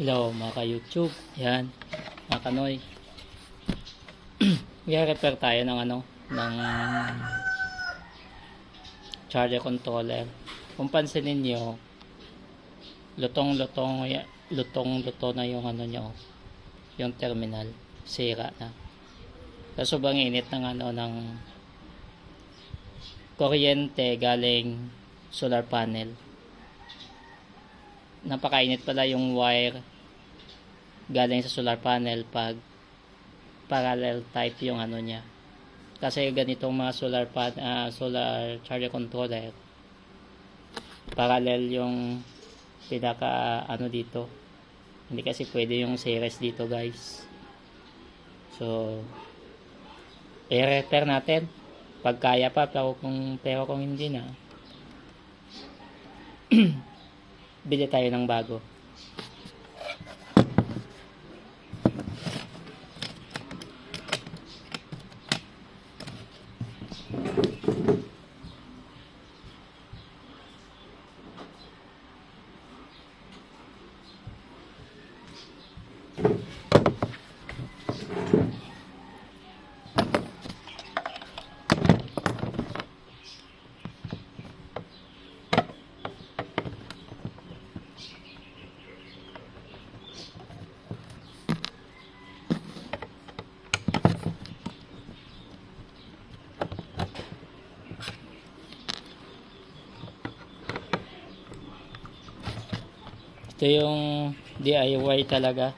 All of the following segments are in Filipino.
Hello mga ka-YouTube. Yan, mga kanoy. I-repair tayo ng ng charger controller. Kung pansinin niyo, lutong-luto na yung nyo, yung terminal, sira na. Sa sobrang init ng ng kuryente galing solar panel. Napakainit pala yung wire galing sa solar panel pag parallel type yung niya. Kasi ganitong mga solar charger controller, parallel yung pinaka dito. Hindi kasi pwede yung series dito, guys. So i-repair natin pag kaya pa, pero kung hindi na bili tayo ng bago. Ito yung DIY talaga.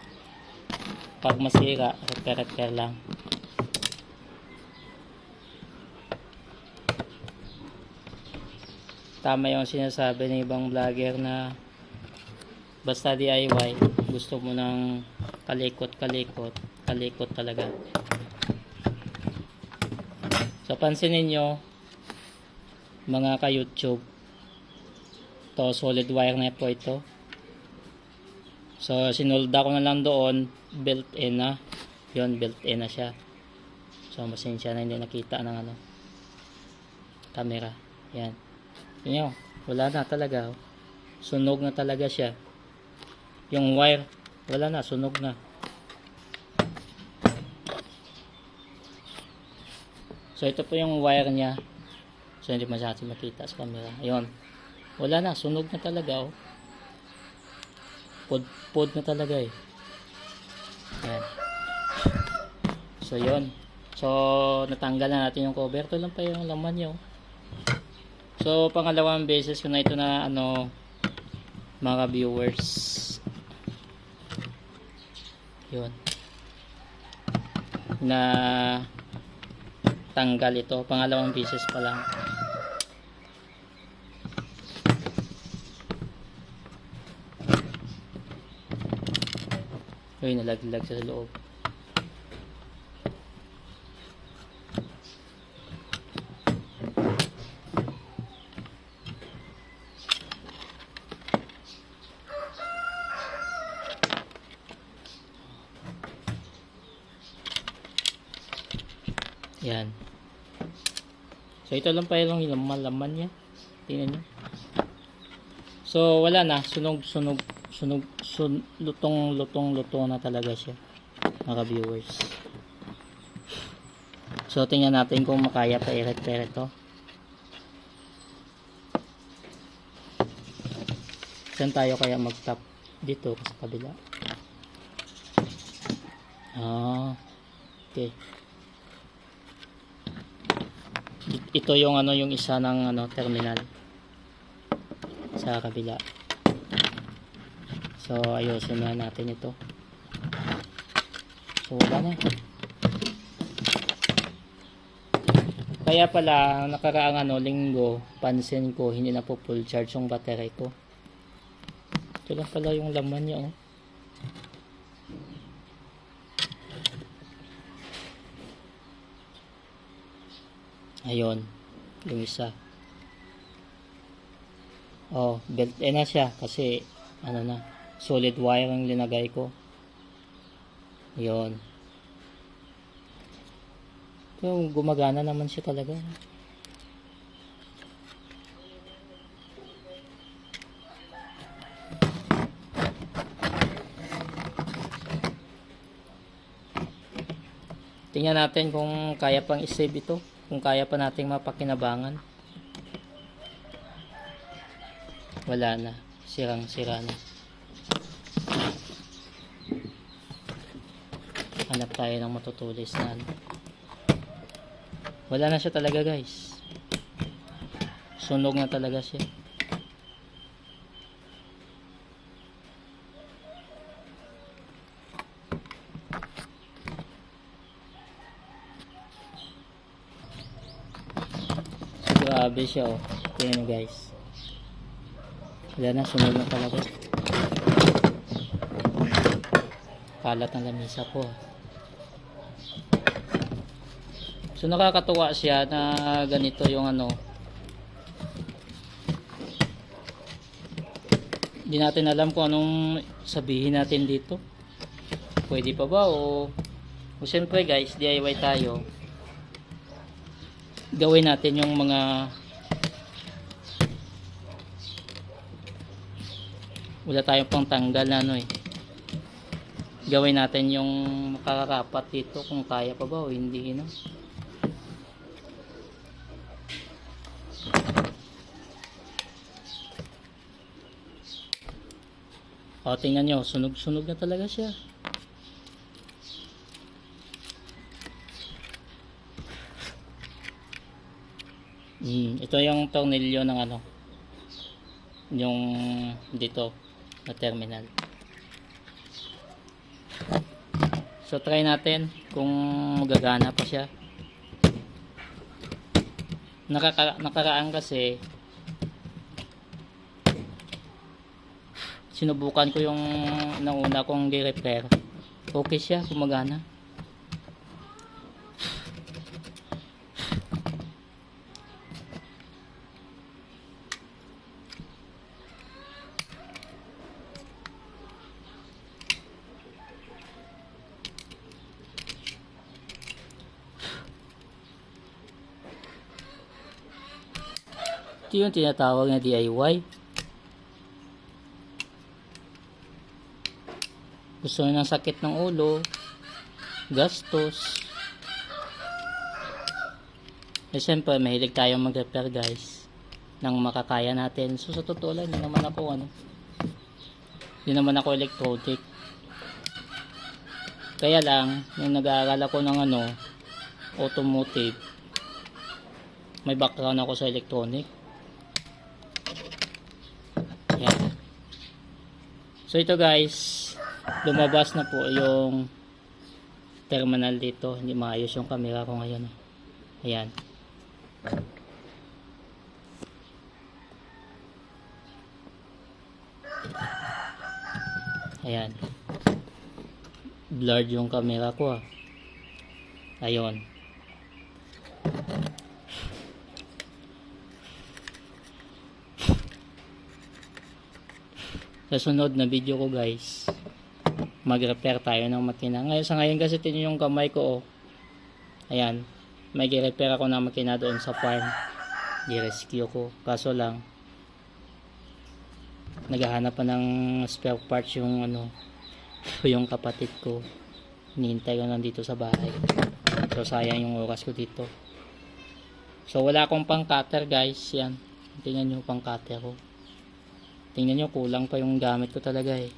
Pag masira, repair lang. Tama yung sinasabi ng ibang vlogger na basta DIY, gusto mo ng kalikot talaga. So pansinin nyo mga ka-YouTube, to solid wire na po ito. So sinulda ko na lang doon, built-in na. Yun, built-in na siya. So masensya na hindi nakita ng camera. Yan. Yun, wala na talaga. Sunog na talaga siya. Yung wire, wala na, sunog na. So ito po yung wire niya. So hindi masyadong makita sa camera. Ayun. Wala na, sunog na talaga. Pod na talaga eh. Ayan. So yun. So natanggal na natin yung cover. Ito lang pa yung laman nyo. So pangalawang beses ko na ito na mga viewers. Yun. Na tanggal ito. Pangalawang beses pa lang. Uy, nalaglag sa loob. Yan. So ito lang pa yung laman niya. Tingnan niyo. So wala na, lutong na talaga siya, mga viewers. So tingnan natin kung makaya pa i-repair ito. Saan tayo kaya mag-tap? Dito sa kabila. Okay. Ito yung yung isa ng terminal sa kabila. So ayusin na natin ito. So wala na. Kaya pala nakaraang linggo, pansin ko hindi na po full charge yung battery ko. Ito lang pala yung laman niya. Ayun, yung isa. Built-in na siya kasi na, solid wire ang linagay ko. Yun. So, gumagana naman siya talaga. Tingnan natin kung kaya pang i-save ito. Kung kaya pa nating mapakinabangan. Wala na. Sirang-sira na. Hanap tayo ng matutulis na ano. Wala na siya talaga guys. Sunog na talaga siya. Grabe siya oh. Tingnan nyo guys. Wala na, sunog na talaga. Kalat ng lamisa ko. So nakakatuwa siya na ganito yung ano. Hindi natin alam kung anong sabihin natin dito. Pwede pa ba o siyempre guys, DIY tayo. Gawin natin yung mga wala tayong pang tanggal na ano eh. Gawin natin yung makakarapat dito kung kaya pa ba o hindi no. O tingnan nyo, sunog-sunog na talaga siya. Ito yung tornilyo ng ano, yung dito na terminal. So try natin kung magagana pa siya. Nakaraan kasi sinubukan ko yung nauna kong i-repair. Okay siya, gumagana. Ito yung tinatawag na DIY. Gusto nyo ng sakit ng ulo, gastos. Eh siyempre, mahilig tayong mag-repair guys ng makakaya natin. So sa totoo lang, hindi naman ako electronic. Kaya lang, nung nag-aaral ako ng ano, automotive, may background ako sa electronic. Yan. So ito guys, lumabas na po yung terminal dito. Hindi maayos yung camera ko ngayon. Ayan. Ayan. Blurred yung camera ko ah. Ayun. Sa sunod na video ko guys, mag-repair tayo ng makina. Sa ngayon kasi tingnan yung kamay ko oh. Ayan, mag-repair ako ng makina doon sa farm. I-rescue ko. Kaso lang, naghahanap pa ng spare parts yung ano, yung kapatid ko. Hinihintay ko nandito sa bahay. So sayang yung oras ko dito. So wala akong pang cutter guys. Yan, tingnan nyo pang cutter ko. Tingnan nyo, kulang pa yung gamit ko talaga eh.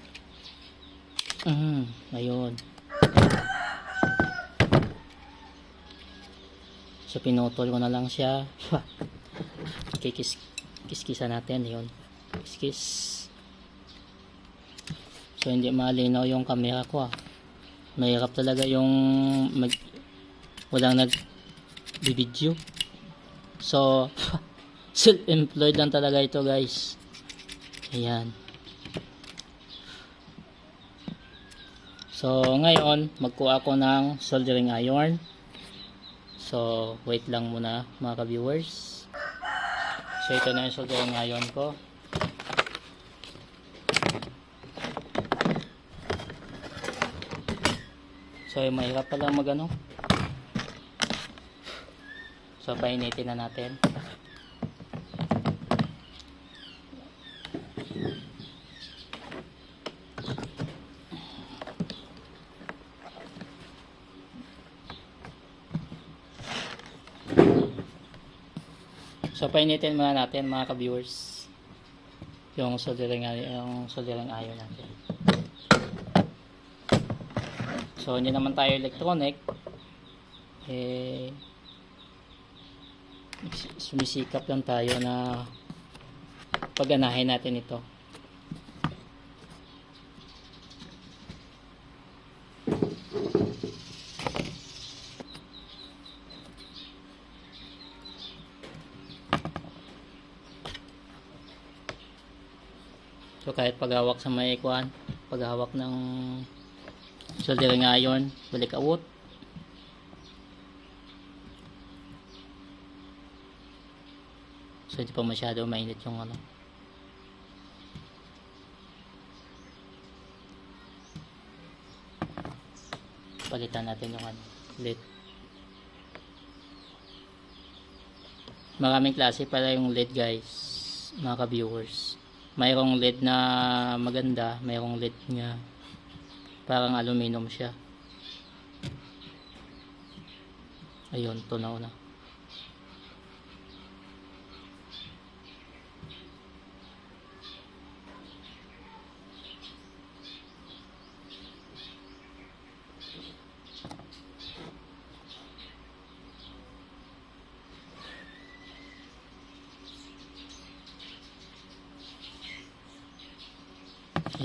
Ayun. So pinutol ko na lang siya. Kiskisa natin yun. Kiskis. So hindi malinaw yung camera ko ah. Mahirap talaga yung walang nag-video. So self-employed lang talaga ito guys. Ayan. So ngayon magkuha ako ng soldering iron. So wait lang muna mga ka-viewers. So ito na yung soldering iron ko. So mahirap pala magano. So painitin na natin. So painitin muna natin mga ka-viewers yung soldering iron natin. So hindi naman tayo electronic, sumisikap lang tayo na pagganahin natin ito. So kahit paghawak sa may ikuan, paghawak ng soldering iron, balik awot. So hindi pa masyado mainit yung ano. Palitan natin yung ano, led. Maraming klase pala yung led guys, mga ka-viewers. Mayroong LED na maganda, mayroong LED nga parang aluminum siya. Ayun, tunaw na.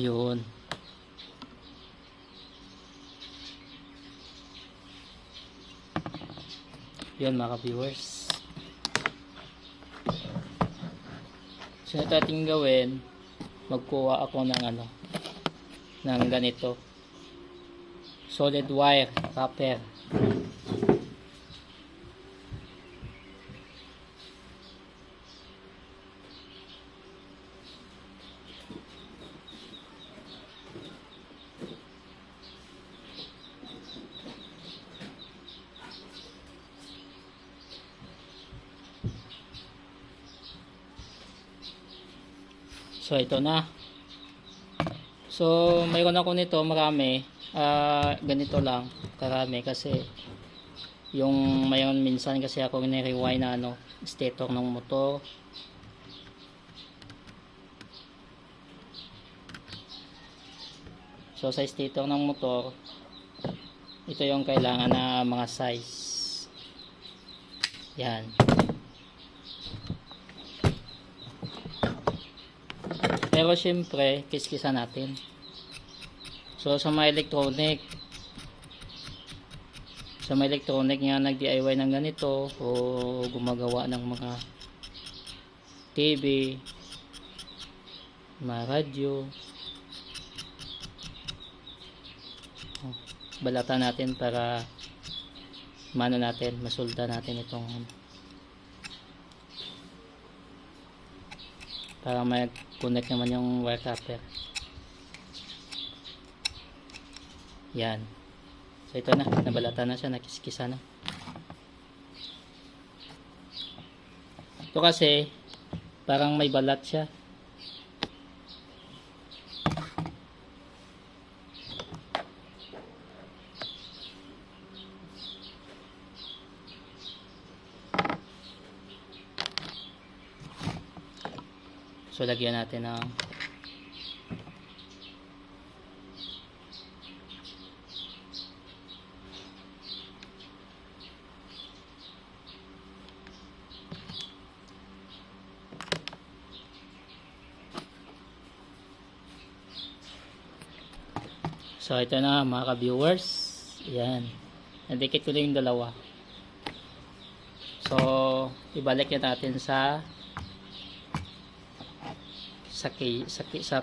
Ayun. Yun mga viewers. So ito ating gawin, magkuha ako ng ano, ng ganito. Solid wire copper. So ito na. So mayroon ako nito marami. Ganito lang karami kasi yung mayroon minsan kasi ako ni-rewind na ano, stator ng motor. So sa stator ng motor, ito yung kailangan na mga size. Yan. Pero syempre, kiskisan natin. So sa mga electronic nga nag-DIY ng ganito o gumagawa ng mga TV, mga radyo, balatan natin para masulda natin itong para mag-connect naman yung wire copper. Yan. So ito na, nabalatan na siya, nakiskisa na. Ito kasi parang may balat siya. So lagyan natin ng so ito na mga ka-viewers. Yan. Nadikit ko lang yung dalawa. So ibalik natin sa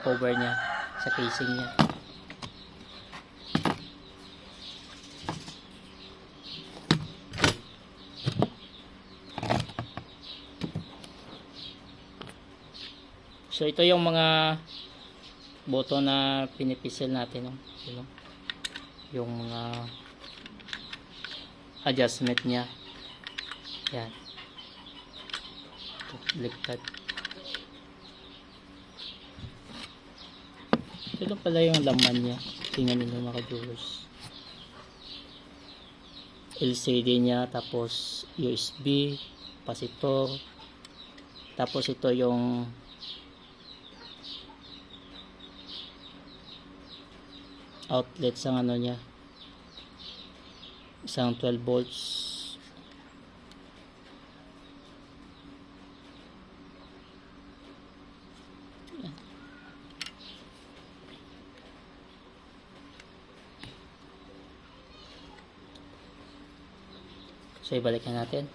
cover niya, sa casing niya. So ito yung mga boto na pinipisil natin, yung mga adjustment niya. Yan. Baliktad. Ito pala yung laman niya. Tingnan niyo mga viewers. LCD niya, tapos USB, kapasitor, Tapos ito yung outlet sa ano niya, isang 12 volts. So ibalik na natin.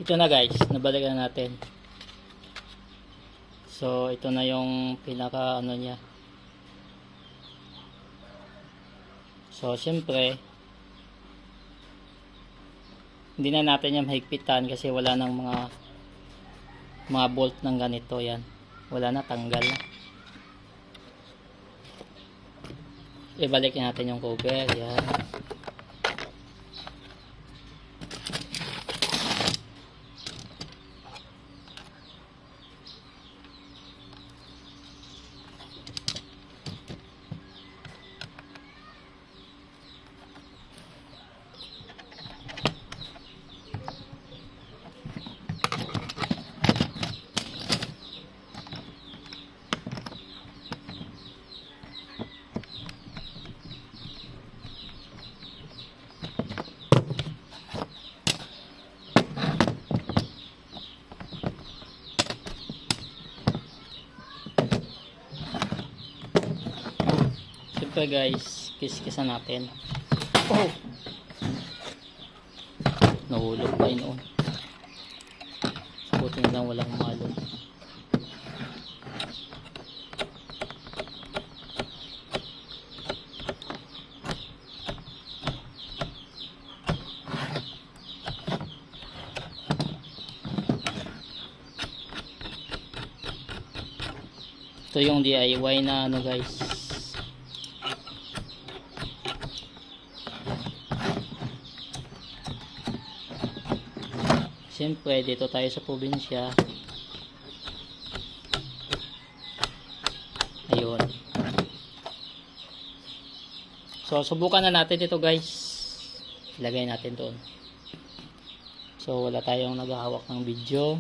Ito na guys, nabalikan natin. So ito na yung pinaka ano niya. So syempre hindi na natin yung mahigpitan kasi wala nang mga bolt ng ganito. Yan, wala na, tanggal na. Ibalik natin yung cover. Yan. Siyempre guys, kiskisan natin. Oh! Nahulog pa yun noon. Buti na lang walang malo. Ito yung DIY na ano guys. Siyempre dito tayo sa probinsya. Ayun. So subukan na natin ito guys. Ilagay natin doon. So wala tayong naghahawak ng video.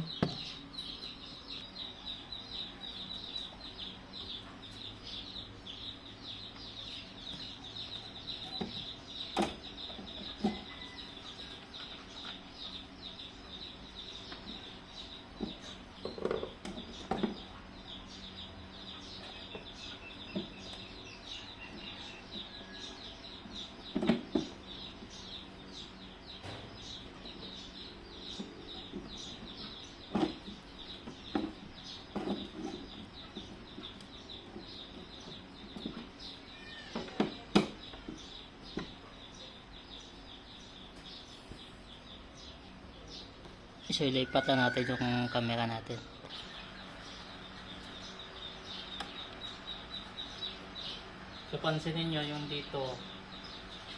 So ilipat na natin yung camera natin. So pansinin nyo yung dito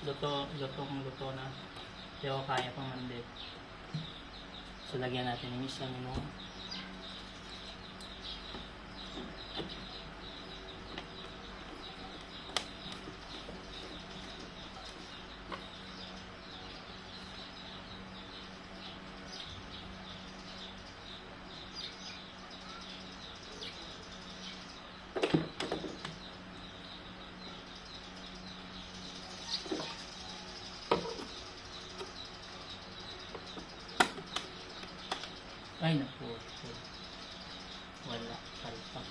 luto na, pero kaya pang mandi. So lagyan natin yung isang ay naku, wala, palpak.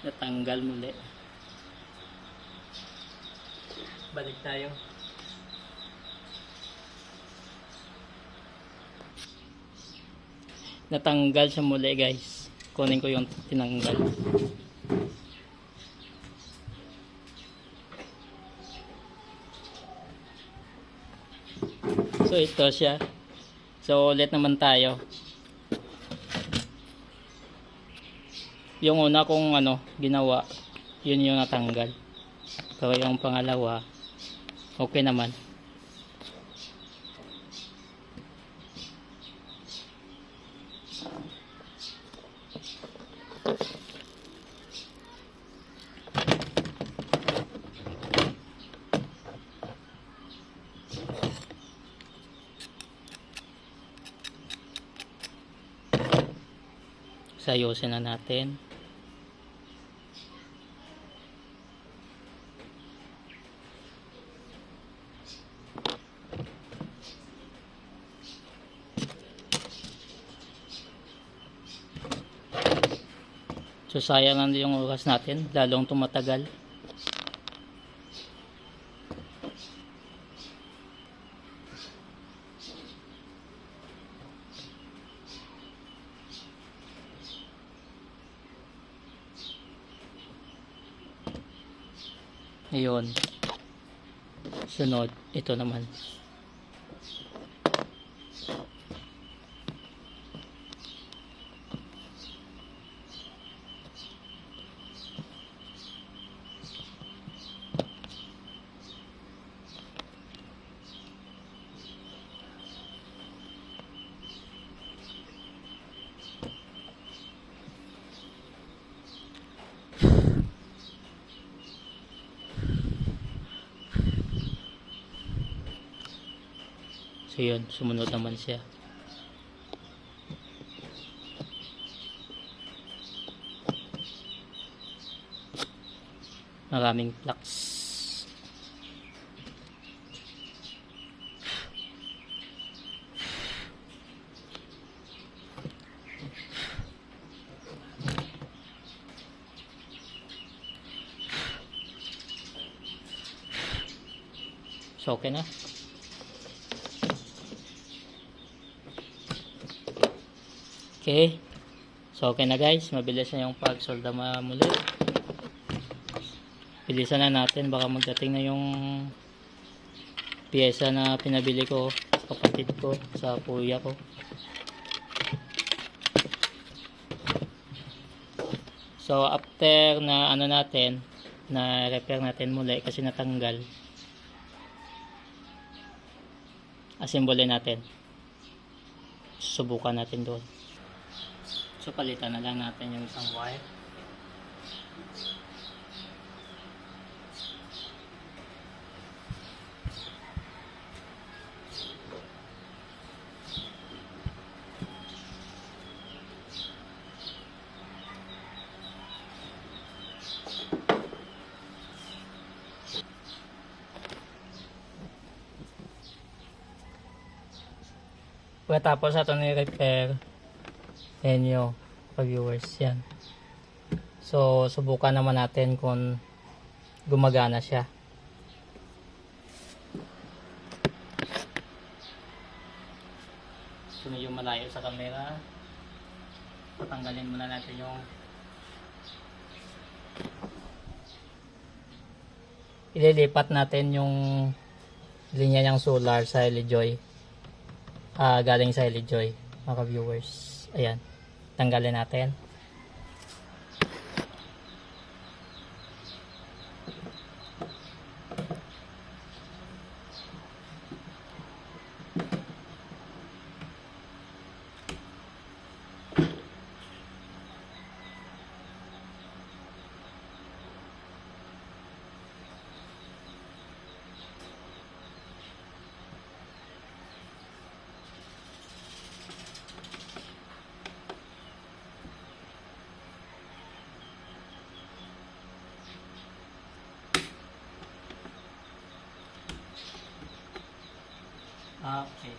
Natanggal muli. Balik tayo. Natanggal siya muli guys. kunin ko yung tinanggal. So ito siya. So ulit naman tayo. Yung una kong ginawa, yun yung natanggal. So yung pangalawa, okay naman. Ayusin na natin. So sayang lang yung oras natin, lalong tumatagal. Ayun. Sunod, ito naman. So yun, sumunod naman siya. Maraming flux. So okay na. Okay. So okay na guys, mabilis na yung pag-solda muli. Bilisan na natin, baka magdating na yung piyesa na pinabili ko sa kapatid ko, sa kuya ko. So after na natin, na repair natin muli kasi natanggal, assemble natin. Subukan natin doon. So palitan na lang natin yung isang wire. Pagkatapos ito ni-repair, yan yung viewers yan. So subukan naman natin kung gumagana siya. So medyo malayo sa camera. Patanggalin muna natin yung ililipat natin yung linya ng solar sa LJoy. Galing sa LJoy, mga viewers. Ayan, tanggalin natin. Okay.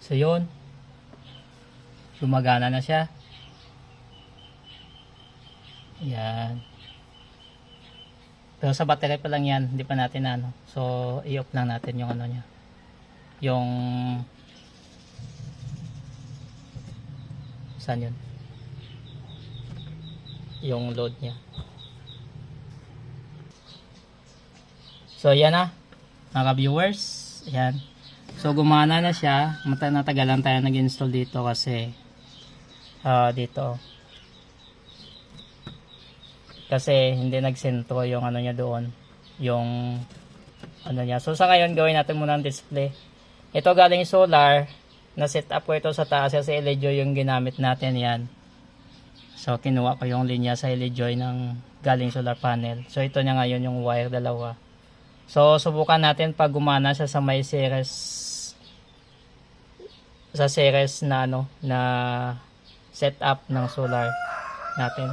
So yun, gumagana na siya. Yan. Pero sa battery pa lang yan, hindi pa natin ano. So i-off lang natin yung ano niya. Yung saan yun? Yung load niya. So yan na, mga viewers. Yan. So gumana na siya. Natagalan tayo nag-install dito kasi dito. Kasi hindi nagsentro yung ano niya doon. Yung ano niya. So sa ngayon gawin natin muna ang display. Ito galing solar. Na-set up ko ito sa taas kasi LED joy yung ginamit natin yan. So kinuha ko yung linya sa LED joy ng galing solar panel. So ito niya ngayon yung wire dalawa. So subukan natin pag gumana siya sa may series, sa series na ano na setup ng solar natin.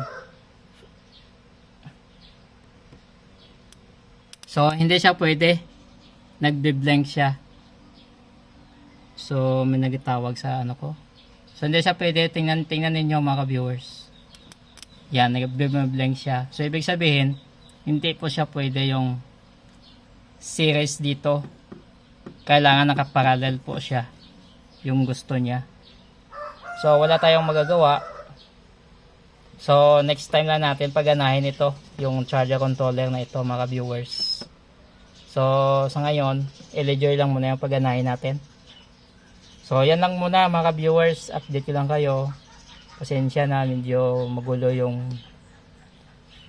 So hindi siya pwede, nagbe-blank siya. So may nagtawag sa ano ko. So hindi siya pwede, tingnan ninyo mga viewers. Yan, nagbe-blank siya. So ibig sabihin, hindi po siya pwede yung series dito. Kailangan nakaparallel po siya yung gusto niya. So wala tayong magagawa. So next time na natin paganahin ito, yung charger controller na ito mga viewers. So sa ngayon, i-enjoy lang muna yung paganahin natin. So yan lang muna mga viewers, update ko lang kayo. Pasensya na, medyo magulo yung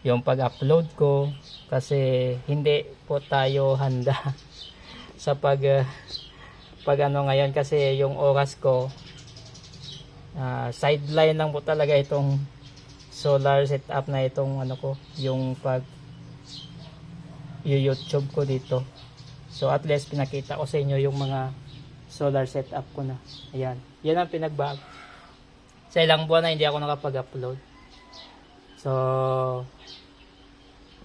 pag-upload ko kasi hindi po tayo handa sa pag ano ngayon kasi yung oras ko sideline lang po talaga itong solar setup na itong ano ko, yung pag YouTube ko dito. So at least pinakita ko sa inyo yung mga solar setup ko na. Ayan, yan ang pinagbago. Sa ilang buwan na hindi ako nakapag-upload. So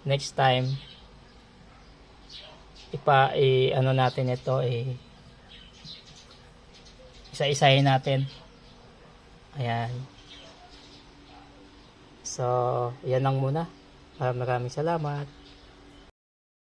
next time ano natin ito, isa-isahin natin. Ayan. So yan lang muna. Maraming salamat.